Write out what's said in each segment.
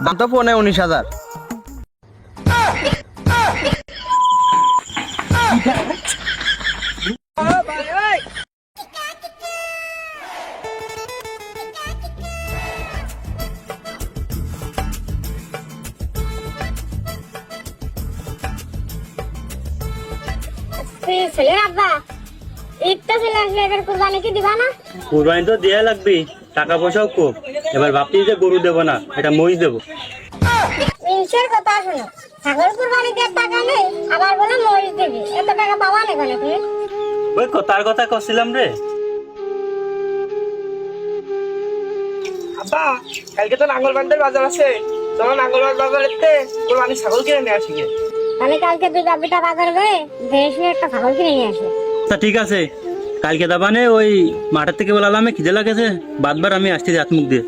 দাম তো 19,000। ছেলে আব্বা একটা ছেলে আসলে এবার কুরবানি কি দিবা না? কুরবানি তো দেয়া লাগবে, টাকা পয়সাও খুব। এবার ভাবছি যে গরু দেবো না, এটা মহিষ দেবো। মিনসের কথা শোনো, ছাগল কুরবানি দেওয়ার টাকা নেই, আবার বলে মহিষ দিবি, এত টাকা পাবা না কেন তুমি? ওই কথার কথা করছিলাম রে। আব্বা কালকে তো নাঙ্গলবান্ধার বাজার আছে, চলো নাঙ্গলবান্ধ বাজারেতে কোরবানি ছাগল কিনে নিয়ে আসি গে। তাহলে কালকে দুই বাপিটা বাজার করে দেশে একটা ছাগল কিনে নিয়ে আসে। তা ঠিক আছে, কালকে দাবানে ওই মাঠের থেকে বলালাম খিদে লাগেছে, বাদবার আমি আসছি হাত মুখ দিয়ে।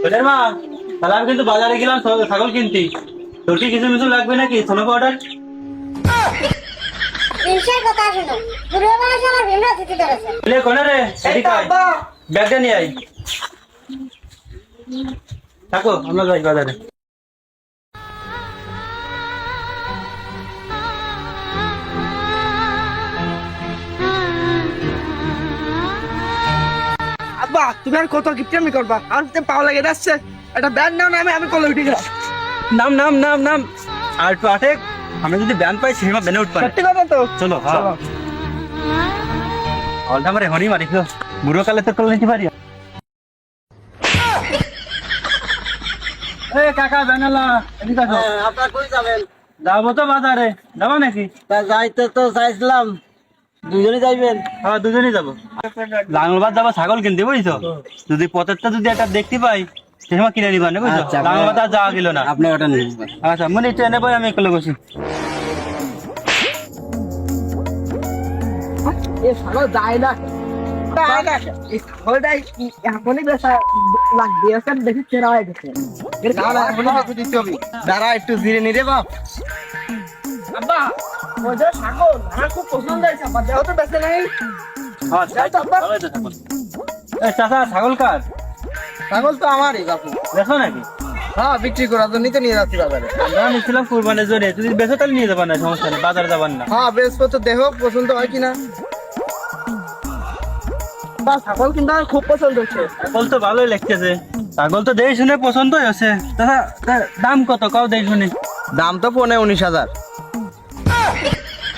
ওদের মা, তাহলে আমি কিন্তু বাজারে গেলাম ছাগল কিনতে। তোর কি কিছু মিছু লাগবে নাকি সোনা পাউডার? মিনসের কথা শোনো, বুড়ো বয়সে আমার ভিন্ন স্থিতি ধরেছে। কোনে রে এদিকে আয়, আব্বা ব্যাগটা নিয়ে আয়। থাকো, আমরা যাই বাজারে। আব্বা তুমি আর কত কিপটামি করবা, আর তো পাও লাগে যাচ্ছে। একটা ব্যাগ নাও না, আমি কলে উঠে গেলাম। নাম নাম নাম নাম আর একটু আটে, আমরা যদি ব্যান পাই সেমা বেনে উঠতে পারে। সত্যি কথা তো। চলো হ্যাঁ, অলটা মারে হনি মারি বুড়ো কালে তোর কলে নিতে পারি। এ কাকা বেনালা এদিকে আসো। আপনারা কই যাবেন? যাবো তো বাজারে, যাবো নাকি? তা যাইতে তো চাইছিলাম, দুজনে যাইবেন? হ্যাঁ দুজনেই যাবো। লাঙ্গলবাদ যাবো ছাগল কিনতে, বুঝছো? যদি পথেরটা যদি একটা দেখতে পাই সে সময় কিনে নিবা না, বুঝছো? আচ্ছা, লাঙ্গলবাদ আর যাওয়া গেল না। আপনি ওটা নিন। আচ্ছা মনে ট্রেনে বই আমি একলে বসি। এ ছাগল যায় না, যায় না। এই ছাগলটাই এখনই বেচা লাগবে, এখন দেখি চেনা হয়ে গেছে। এর তাহলে এখনই বেঁচে দিতে হবে। দাঁড়া একটু জিরে নি রে বাপ। আব্বা ওই যে ছাগল আমার খুব পছন্দ হয়েছে, আব্বা দেহ তো বেঁচে নেই। হ্যাঁ চাচা, ছাগল কার? ছাগল তো আমারই বাপু। বেছো নাকি? হ্যাঁ, বিক্রি করার জন্যই তো নিয়ে যাচ্ছি বাজারে। আমরা নিচ্ছিলাম কুরবানের জন্য, যদি বেছো তাহলে নিয়ে যাবা না, সমস্যা নেই, বাজারে যাবার না। হ্যাঁ, বৃহস্পতি দেহ পছন্দ হয় কিনা। বা ছাগল কিন্তু আমার খুব পছন্দ হচ্ছে। ছাগল তো ভালোই লাগতেছে, ছাগল তো দেখে শুনে পছন্দই হচ্ছে। দাদা দাম কত কাও দেখে শুনে? দাম তো 19,000।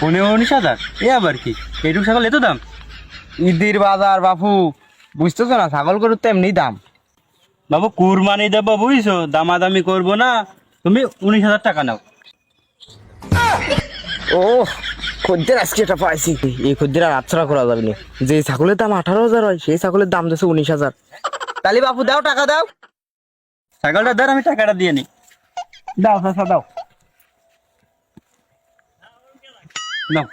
19,000? এ আবার কি, এইটুকু ছাগল এত দাম? ঈদের বাজার বাপু, বুঝতেছো না? ছাগল গরুর তো এমনি দাম। বাবু কুরবানি দেবো, বুঝছো? দামাদামি করবো না, তুমি 19,000 টাকা নাও। ও খদ্দের আজকে এটা পাইছি, এই খদ্দের আর আচ্ছা করা যাবে না। যে ছাগলের দাম 18,000 হয়, সেই ছাগলের দাম দিচ্ছে 19,000। তাহলে বাপু দাও, টাকা দাও। ছাগলটা ধর, আমি টাকাটা দিয়ে নি। দাও চাচা দাও। নাও।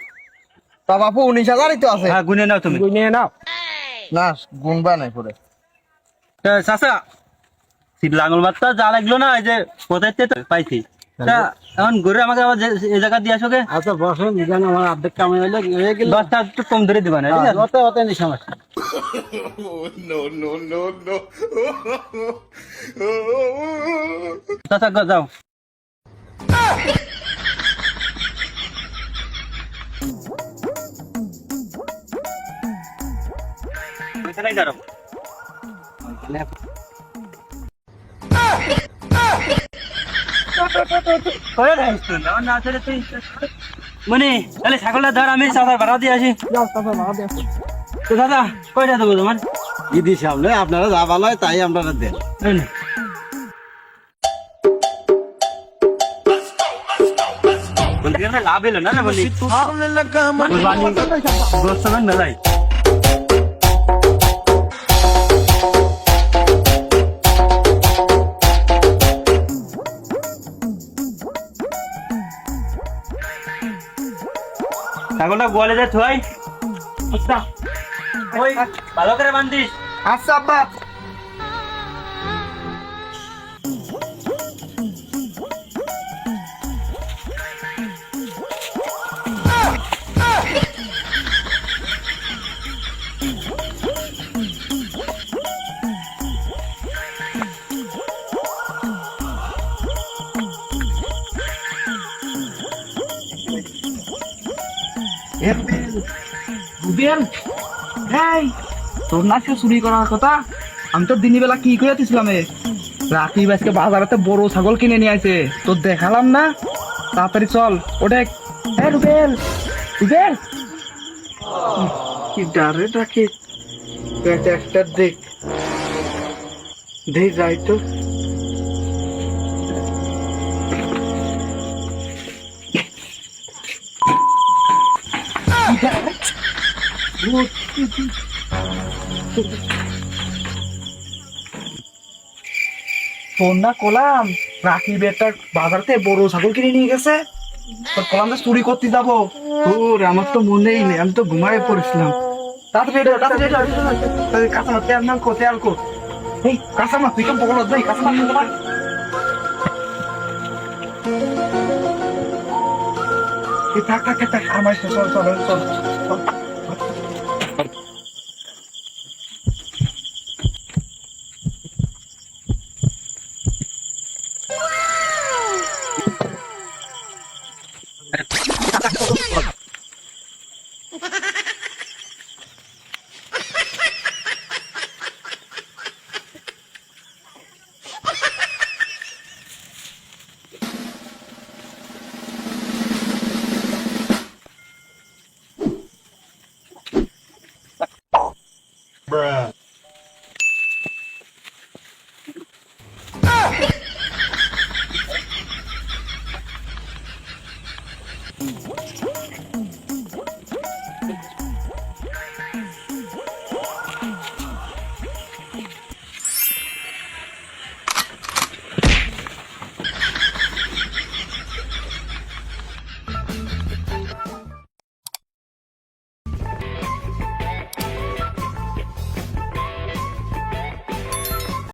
তা বাপু 19,000ই তো আছে। হ্যাঁ গুনে নাও তুমি। নিয়ে নাও। না, গুনবা নাই পরে। চাচা শীত লাঙ্গল মাত্রা যা লাগলো না, এই যে কোথায় তো পাইছি। তা এখন ঘুরে আমাকে আবার এই জায়গা দিয়ে আসো গে। আচ্ছা বসেন, জানো আমার অর্ধেক কামে হইলে হয়ে গেল। 10টা একটু কম ধরে দিবা না, ঠিক আছে? অত অত নি সমস্যা। চাচা যাও। এখানেই দাঁড়াও। মনি তাহলে ছাগলটা ধর, আমি চাচার ভাড়া দিয়ে আসি। যাও চাচা ভাড়া দিয়ে আসো। তো দাদা কয়টা দেবো তোমার? ঈদের সামনে আপনারা যা ভালো হয় তাই আপনারা দেন। এই নে। বলতে গেলে লাভ এলো না বলি, গোস্ত না যাই। ছাগলটা গোয়ালে যায় থুয়াই। আচ্ছা ওই ভালো করে বান্ধিস। আচ্ছা আব্বা। রুবেল এই তোর না আজকে চুরি করার কথা আমি তো দিনের বেলা কি করে দিছিলাম রাকিব আজকে বাজারেতে বড় ছাগল কিনে নিয়ে আইছে তোর দেখালাম না তাড়াতাড়ি চল ওটা রুবেল রুবেল কি ডারে ডাকে একটা দেখ দেখ যাই তো ফোন না কলাম রাকিব একটা বাজারতে বড় ছাগল কিনে নিয়ে গেছে তোর কলাম যে চুরি করতে যাবো তোর আমার তো মনেই নেই আমি তো ঘুমায় পড়েছিলাম তাড়াতাড়ি কাঁচামার তেল নাল কো তেল কো এই কাঁচামার তুই কেমন বলো যাই কাঁচামার তোমার এই থাক থাক থাক আমার চল চল চল চল Bruh.